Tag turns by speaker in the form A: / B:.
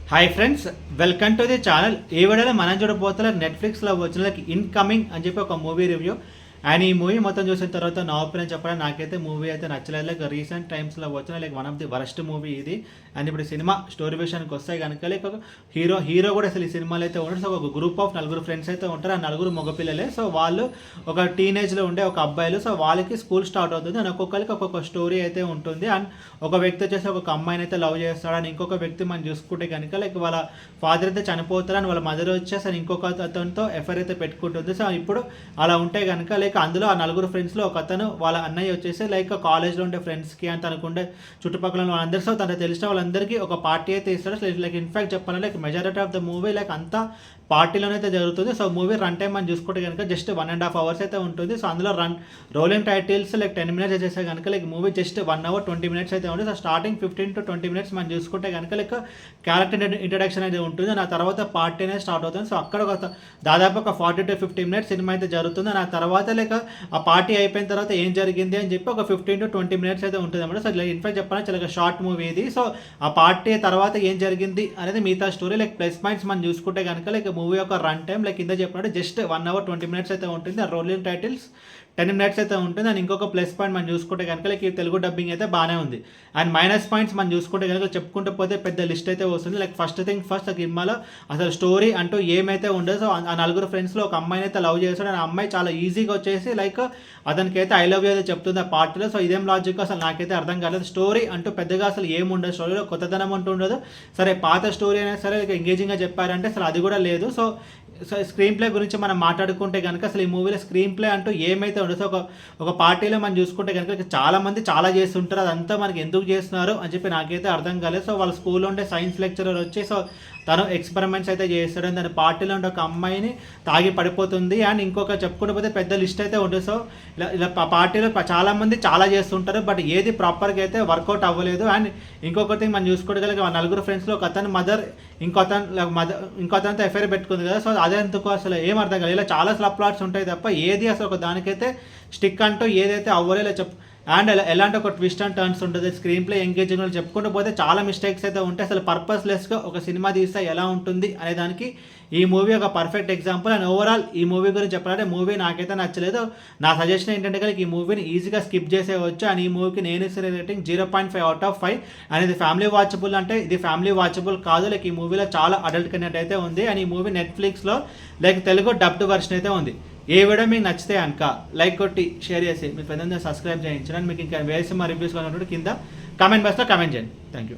A: Hi friends, welcome to the channel. ఈ వీడియోలో మనం చూడబోతున్న నెట్ఫ్లిక్స్లో వచ్చిన ఇన్కమింగ్ అని చెప్పి ఒక మూవీ రివ్యూ. అండ్ ఈ మూవీ మొత్తం చూసిన తర్వాత నా ఒపీనియన్ చెప్పడం, నాకైతే మూవీ అయితే నచ్చలేదు. లైక్ రీసెంట్ టైమ్స్లో వచ్చిన one of the worst movie ఇది. అండ్ ఇప్పుడు సినిమా స్టోరీ విషయానికి వస్తాయి కనుక లైక్ హీరో కూడా అసలు ఈ సినిమాలో అయితే ఉంటారు. సో ఒక గ్రూప్ ఆఫ్ నలుగురు ఫ్రెండ్స్ అయితే ఉంటారు. ఆ నలుగురు మగపిల్లలే. సో వాళ్ళు ఒక టీనేజ్లో ఉండే ఒక అబ్బాయిలు. సో వాళ్ళకి స్కూల్ స్టార్ట్ అవుతుంది. అండ్ ఒక్కొక్కరికి ఒక్కొక్క స్టోరీ అయితే ఉంటుంది. అండ్ ఒక వ్యక్తి వచ్చేసి ఒక అమ్మాయిని అయితే లవ్ చేస్తాడు. అండ్ ఇంకొక వ్యక్తి మనం చూసుకుంటే కనుక లైక్ వాళ్ళ ఫాదర్ అయితే చనిపోతారు. అండ్ వాళ్ళ మదర్ వచ్చేసి అండ్ ఇంకొక అతనితో ఎఫ్ఐఆర్ అయితే పెట్టుకుంటుంది. సో ఇప్పుడు అలా ఉంటే కనుక లైక్ అందులో ఆ నలుగురు ఫ్రెండ్స్లో ఒక అతను వాళ్ళ అన్నయ్య వచ్చేసి లైక్ కాలేజ్లో ఉండే ఫ్రెండ్స్కి అండ్ తనకుండే చుట్టుపక్కల వాళ్ళందరూ, సో తనకు తెలిసిన వాళ్ళందరికీ ఒక పార్టీ అయితే ఇస్తాడు. లైక్ ఇన్ఫాక్ట్ చెప్పాలంటే like majority of the movie like అంతా పార్టీలోనే అయితే జరుగుతుంది. సో మూవీ రన్ టైం మనం చూసుకుంటే కనుక జస్ట్ 1.5 hours అయితే ఉంటుంది. సో అందులో రోలింగ్ టైటిల్స్ లైక్ 10 minutes చేసే కనుక like movie just 1 hour 20 minutes అయితే ఉంటుంది. సో స్టార్టింగ్ 15 to 20 minutes మనం చూసుకుంటే కనుక లైక్ క్యారెక్టర్ ఇంట్రడక్షన్ అయితే ఉంటుంది. ఆ తర్వాత పార్టీ అనేది స్టార్ట్ అవుతుంది. సో అక్కడ దాదాపు ఒక 40 to 50 minutes సినిమా అయితే జరుగుతుంది. ఆ తర్వాత లైక్ ఆ పార్టీ అయిపోయిన తర్వాత ఏం జరిగింది అని చెప్పి ఒక 15 to 20 minutes అయితే ఉంటుంది అన్నమాట. సో ఇన్ఫాక్ట్ చెప్పాలంటే చాలా షార్ట్ మూవీ ఇది. సో ఆ పార్టీ తర్వాత ఏం జరిగింది అనేది మిగతా స్టోరీ. లైక్ ప్లస్ పాయింట్స్ మనం చూసుకుంటే కనుక లైక్ మూవీ యొక్క రన్ టైం లైక్ కింద చెప్పినట్టు జస్ట్ 1 hour 20 minutes అయితే ఉంటుంది. ఆ రోలింగ్ టైటిల్స్ 10 minutes అయితే ఉంటుంది. అండ్ ఇంకొక ప్లస్ పాయింట్ మనం చూసుకుంటే కనుక లైక్ ఈ తెలుగు డబ్బింగ్ అయితే బాగానే ఉంది. అండ్ మైనస్ పాయింట్స్ మనం చూసుకుంటే కనుక చెప్పుకుంటూ పోతే పెద్ద లిస్ట్ అయితే వస్తుంది. లైక్ ఫస్ట్ సినిమాలో అసలు స్టోరీ అంటూ ఏమైతే ఉండదు. సో ఆ నలుగురు ఫ్రెండ్స్లో ఒక అమ్మాయిని అయితే లవ్ చేస్తాడు. అండ్ ఆ అమ్మాయి చాలా ఈజీగా వచ్చేసి లైక్ అతనికి అయితే ఐ లవ్ యూ అయితే చెప్తుంది ఆ పార్టీలో. సో ఇదేం లాజిక్ అసలు నాకైతే అర్థం కాలేదు. స్టోరీ అంటూ పెద్దగా అసలు ఏముండదు. స్టోరీలో కొత్తదనం అంటూ ఉండదు. సరే పాత స్టోరీ అయినా సరే ఎంగేజింగ్గా చెప్పారంటే అసలు అది కూడా లేదు. సో స్క్రీన్ ప్లే గురించి మనం మాట్లాడుకుంటే కనుక అసలు ఈ మూవీలో స్క్రీన్ ప్లే అంటూ ఏమైతే ఉండదు. సో ఒక పార్టీలో మనం చూసుకుంటే కనుక చాలామంది చాలా చేస్తుంటారు. అదంతా మనకి ఎందుకు చేస్తున్నారు అని చెప్పి నాకైతే అర్థం కాలేదు. సో వాళ్ళ స్కూల్లో ఉండే సైన్స్ లెక్చరర్ వచ్చి సో తను ఎక్స్పెరిమెంట్స్ అయితే చేస్తాడు. దాని పార్టీలో ఉండే ఒక అమ్మాయిని తాగి పడిపోతుంది. అండ్ ఇంకొక చెప్పుకుంటూ పోతే పెద్ద లిస్ట్ అయితే ఉంటుంది. సో ఇలా పార్టీలో చాలామంది చాలా చేస్తుంటారు. బట్ ఏది ప్రాపర్గా అయితే వర్కౌట్ అవ్వలేదు. అండ్ ఇంకొకటి మనం చూసుకోగలిగే నలుగురు ఫ్రెండ్స్లో ఒక అతని మదర్ ఇంకో అతనితో ఎఫ్ఐఆర్ పెట్టుకుంది కదా. సో అదే ఎందుకు అసలు ఏం అర్థం కాదు. ఇలా చాలా స్లబ్ ప్లాట్స్ ఉంటాయి తప్ప ఏది అసలు ఒక దానికైతే స్టిక్ అంటూ ఏదైతే అవ్వలేదో అండ్ ఎలాంటి ఒక ట్విస్ట్ అండ్ టర్న్స్ ఉంటుంది. స్క్రీన్ ప్లే ఎంగేజింగ్ చెప్పుకుంటూ పోతే చాలా మిస్టేక్స్ అయితే ఉంటాయి. అసలు పర్పస్లెస్గా ఒక సినిమా తీస్తే ఎలా ఉంటుంది అనే దానికి ఈ మూవీ ఒక పర్ఫెక్ట్ ఎగ్జాంపుల్. అండ్ ఓవరాల్ ఈ మూవీ గురించి చెప్పాలంటే మూవీ నాకైతే నచ్చలేదు. నా సజెషన్ ఏంటంటే కనుక ఈ మూవీని ఈజీగా స్కిప్ చేసేవచ్చు. అండ్ ఈ మూవీకి నేను ఇచ్చే రేటింగ్ 0.5 out of 5. అండ్ ఇది ఫ్యామిలీ వాచబుల్ అంటే ఇది ఫ్యామిలీ వాచబుల్ కాదు. లైక్ ఈ మూవీలో చాలా అడల్ట్ కంటెంట్ అయితే ఉంది. అండ్ ఈ మూవీ నెట్ఫ్లిక్స్లో లైక్ తెలుగు డబ్డ్ వర్షన్ అయితే ఉంది. ఏ వీడియో మీకు నచ్చితే కనుక లైక్ కొట్టి షేర్ చేసి మీ ఫ్రెండ్స్ సబ్స్క్రైబ్ చేయించడానికి మీకు ఇంకా వేరే సినిమా రివ్యూస్ కావాలంటే కింద కామెంట్ బాక్స్లో కామెంట్ చేయండి. Thank you.